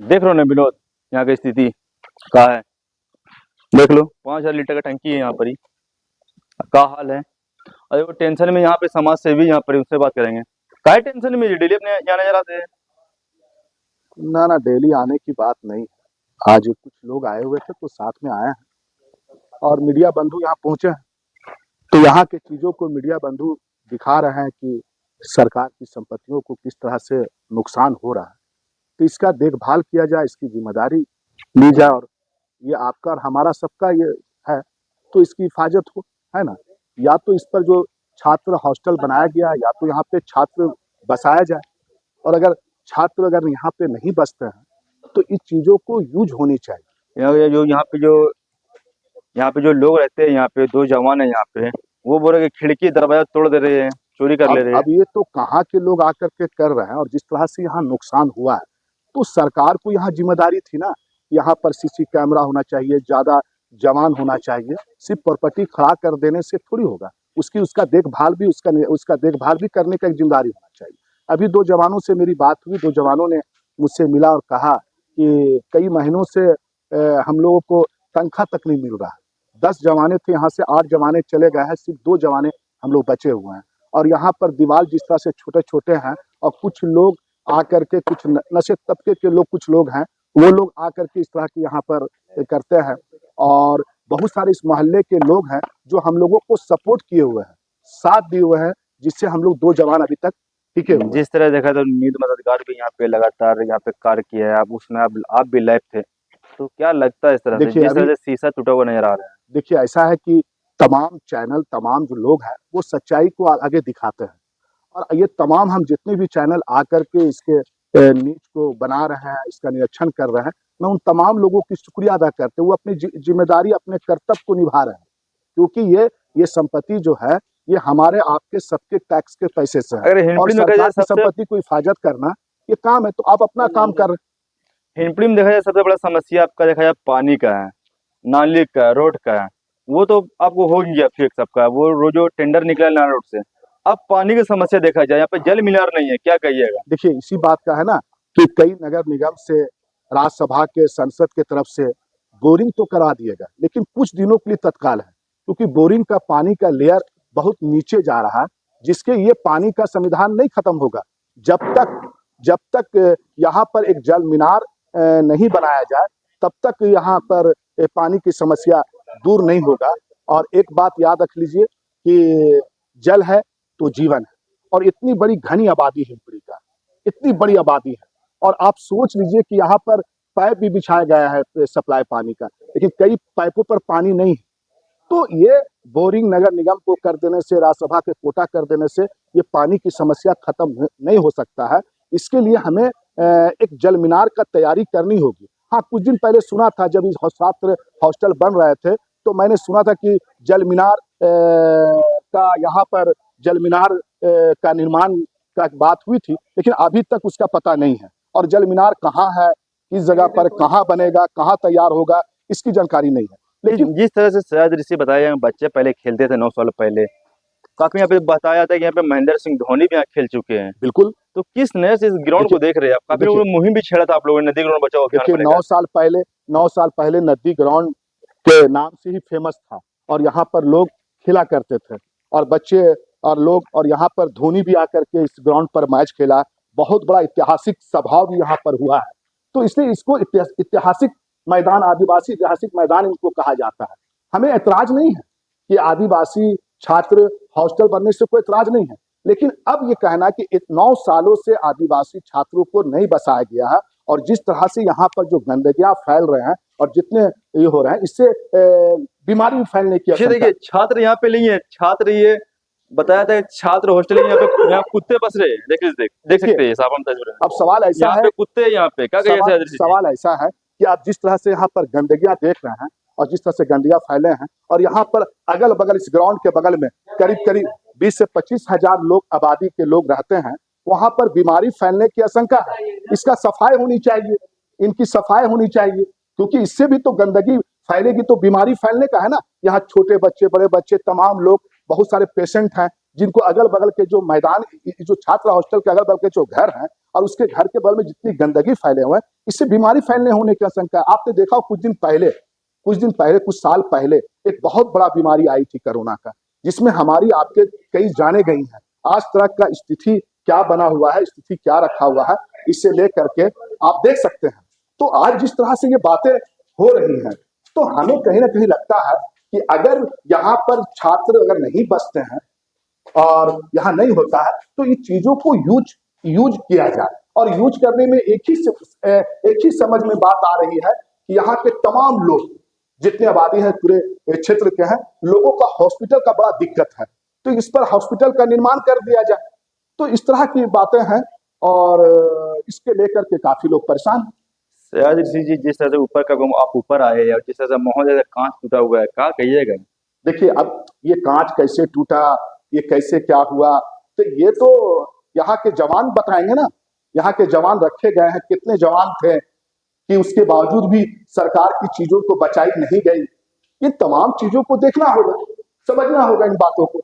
देख लो ना विनोद, यहाँ की स्थिति क्या है। देख लो, 5,000 लीटर का टंकी है यहाँ पर ही। क्या हाल है। अरे वो टेंशन में यहाँ पे समाज सेवी यहाँ पर ही, उससे बात करेंगे। काय टेंशन में डेली अपने यहाँ नजर आते हैं। ना ना, डेली आने की बात नहीं है। आज कुछ लोग आए हुए थे तो साथ में आए हैं और मीडिया बंधु यहाँ पहुंचे हैं। तो यहाँ के चीजों को मीडिया बंधु दिखा रहे हैं कि सरकार की संपत्तियों को किस तरह से नुकसान हो रहा है। तो इसका देखभाल किया जाए, इसकी जिम्मेदारी ली जाए और ये आपका और हमारा सबका ये है, तो इसकी हिफाजत हो, है ना। या तो इस पर जो छात्र हॉस्टल बनाया गया है, या तो यहाँ पे छात्र बसाया जाए। और अगर छात्र अगर यहाँ पे नहीं बसते हैं तो इस चीजों को यूज होनी चाहिए। यहाँ पे जो लोग रहते हैं, यहाँ पे 2 जवान है यहाँ पे। वो बोल रहे कि खिड़की दरवाजा तोड़ दे रहे हैं, चोरी कर ले रहे हैं। अब ये तो कहाँ के लोग आकर के कर रहे हैं, और जिस तरह से यहाँ नुकसान हुआ है तो सरकार को यहाँ जिम्मेदारी थी ना। यहाँ पर सीसी कैमरा होना चाहिए, ज्यादा जवान होना चाहिए। सिर्फ प्रॉपर्टी खड़ा कर देने से थोड़ी होगा, उसका देखभाल भी उसका देखभाल भी करने का एक जिम्मेदारी होना चाहिए। अभी 2 जवानों से मेरी बात हुई, 2 जवानों ने मुझसे मिला और कहा कि कई महीनों से हम लोगों को तनख्वाह तक नहीं मिल रहा है। 10 जवाने थे, यहाँ से 8 जवाने चले गए हैं, सिर्फ 2 जवाने हम लोग बचे हुए हैं। और यहाँ पर दीवार जिस तरह से छोटे छोटे हैं, और कुछ लोग आकर के, कुछ नशे तबके के लोग, कुछ लोग हैं, वो लोग आकर के इस तरह की यहाँ पर करते हैं। और बहुत सारे इस मोहल्ले के लोग हैं जो हम लोगों को सपोर्ट किए हुए हैं, साथ दिए हुए हैं, जिससे हम लोग 2 जवान अभी तक टिके हुए हैं। जिस तरह देखा तो नींद मददगार भी यहाँ पे लगातार यहाँ पे कार्य किया है। आप उसमें आप भी लाइव थे, तो क्या लगता है इस तरह से, देखिए जिस अभी तरह से शीशा टूटा हुआ नजर आ रहा है। देखिए ऐसा है कि तमाम चैनल, तमाम जो लोग हैं वो सच्चाई को आगे दिखाते हैं। और ये तमाम हम जितने भी चैनल आकर के इसके न्यूज को बना रहे हैं, इसका निरीक्षण कर रहे हैं, मैं उन तमाम लोगों की शुक्रिया अदा करते हैं। वो अपनी जिम्मेदारी, अपने कर्तव्य को निभा रहे हैं, क्योंकि ये संपत्ति जो है ये हमारे आपके सबके टैक्स के पैसे से है। अगर और हिंपड़ी में देखा सरकार जाए की सबसे संपत्ति को हिफाजत करना ये काम है, तो आप अपना काम कर रहे हिंपड़ी में देखा जाए सबसे बड़ा समस्या आपका देखा जाए पानी का है, नाली का है, रोड का है। वो तो आपको हो ही गया फिक्स सबका, वो जो टेंडर निकला नाला रोड से। अब पानी की समस्या देखा जाए, यहाँ पे जल मीनार नहीं है, क्या कहिएगा। हैं। देखिए इसी बात का है ना कि कई नगर निगम से, राज्यसभा के, संसद के तरफ से बोरिंग तो करा दिएगा, लेकिन कुछ दिनों के लिए तत्काल है, क्योंकि बोरिंग का पानी का लेयर बहुत नीचे जा रहा है, जिसके ये पानी का संविधान नहीं खत्म होगा जब तक यहाँ पर एक जल मीनार नहीं बनाया जाए, तब तक यहाँ पर पानी की समस्या दूर नहीं होगा। और एक बात याद रख लीजिए कि जल है तो जीवन है। और इतनी बड़ी घनी आबादी है हिंपड़ी का, इतनी बड़ी आबादी है, और आप सोच लीजिए कि यहाँ पर पाइप भी बिछाया गया है सप्लाई पानी का, लेकिन कई पाइपों पर पानी नहीं है। तो ये बोरिंग नगर निगम को कर देने से, राज्यसभा के कोटा कर देने से ये पानी की समस्या खत्म नहीं हो सकता है। इसके लिए हमें एक जल मीनार का तैयारी करनी होगी। हाँ, कुछ दिन पहले सुना था, जब इस छात्र हॉस्टल बन रहे थे, तो मैंने सुना था कि जल मीनार का यहाँ पर जल मीनार का निर्माण का बात हुई थी, लेकिन अभी तक उसका पता नहीं है। और जल मीनार कहाँ है, किस जगह पर कहाँ बनेगा, कहाँ तैयार होगा, इसकी जानकारी नहीं है। लेकिन जिस तरह से शायद ऋषि बताया, बच्चे पहले खेलते थे 9 साल पहले। काफी यहाँ पे बताया था कि यहाँ पे महेंद्र सिंह धोनी भी यहाँ खेल चुके हैं। बिल्कुल, तो किस नए से इस ग्राउंड को देख रहे हैं आप। काफी लोगों ने मुहिम भी छेड़ा था आप लोगों ने, नदी ग्राउंड बचाओ अभियान देखिए को लेकर। 9 साल पहले नदी ग्राउंड के नाम से ही फेमस था, और यहाँ पर लोग खेला करते थे, और बच्चे और लोग, और यहाँ पर धोनी भी आकर के इस ग्राउंड पर मैच खेला। बहुत बड़ा ऐतिहासिक सभाव भी यहाँ पर हुआ है, तो इसलिए इसको ऐतिहासिक मैदान, आदिवासी ऐतिहासिक मैदान इनको कहा जाता है। हमें ऐतराज नहीं है कि आदिवासी छात्र हॉस्टल बनने से, कोई ऐतराज नहीं है, लेकिन अब ये कहना कि 9 सालों से आदिवासी छात्रों को नहीं बसाया गया है, और जिस तरह से यहाँ पर जो गंदगियां फैल रहे हैं और जितने ये हो रहे हैं, इससे बीमारी फैलने की आशंका। देखिए छात्र यहाँ पे नहीं है, छात्र ये बताया था छात्र हॉस्टल है, यहाँ कुत्ते बस रहे हैं। देख सकते हैं साफ तस्वीर। अब सवाल ऐसा है, कुत्ते यहाँ पे क्या सवाल ऐसा है कि आप जिस तरह से यहाँ पर गंदगियां देख रहे हैं, और जिस तरह से गंदगियां फैले हैं, और यहाँ पर अगल बगल इस ग्राउंड के बगल में करीब 20 से 25 हजार लोग, आबादी के लोग रहते हैं, वहां पर बीमारी फैलने की आशंका है। इसका सफाई होनी चाहिए, इनकी सफाई होनी चाहिए, क्योंकि इससे भी तो गंदगी फैलेगी तो बीमारी फैलने का है ना। यहाँ छोटे बच्चे, बड़े बच्चे, तमाम लोग, बहुत सारे पेशेंट हैं, जिनको अगल बगल के जो मैदान, जो छात्र हॉस्टल के अगल बगल के जो घर हैं और उसके घर के बगल में जितनी गंदगी फैले हुए हैं, इससे बीमारी फैलने होने की आशंका है। आपने देखा कुछ दिन पहले, कुछ साल पहले एक बहुत बड़ा बीमारी आई थी कोरोना का, जिसमें हमारी आपके कई जाने गई हैं। आज तक का स्थिति क्या बना हुआ है, स्थिति क्या रखा हुआ है, इससे लेकर के आप देख सकते हैं। तो आज जिस तरह से ये बातें हो रही हैं, तो हमें कहीं ना कहीं लगता है कि अगर यहाँ पर छात्र अगर नहीं बचते हैं और यहाँ नहीं होता है, तो इन चीजों को यूज किया जाए। और यूज करने में एक ही समझ में बात आ रही है कि यहाँ के तमाम लोग, जितने आबादी है पूरे क्षेत्र के हैं, लोगों का हॉस्पिटल का बड़ा दिक्कत है, तो इस पर हॉस्पिटल का निर्माण कर दिया जाए। तो इस तरह की बातें हैं और इसके लेकर के काफी लोग परेशान हैं। सयाज ऋषि जी, जिस तरह से ऊपर का आप ऊपर आए या जिस तरह से माहौल जैसे कांच टूटा हुआ है, क्या कहिएगा? देखिए, अब ये कांच कैसे टूटा, ये कैसे क्या हुआ, तो ये तो यहाँ के जवान बताएंगे ना। यहाँ के जवान रखे गए हैं, कितने जवान थे कि उसके बावजूद भी सरकार की चीजों को बचाई नहीं गई। इन तमाम चीजों को देखना होगा, समझना होगा इन बातों को।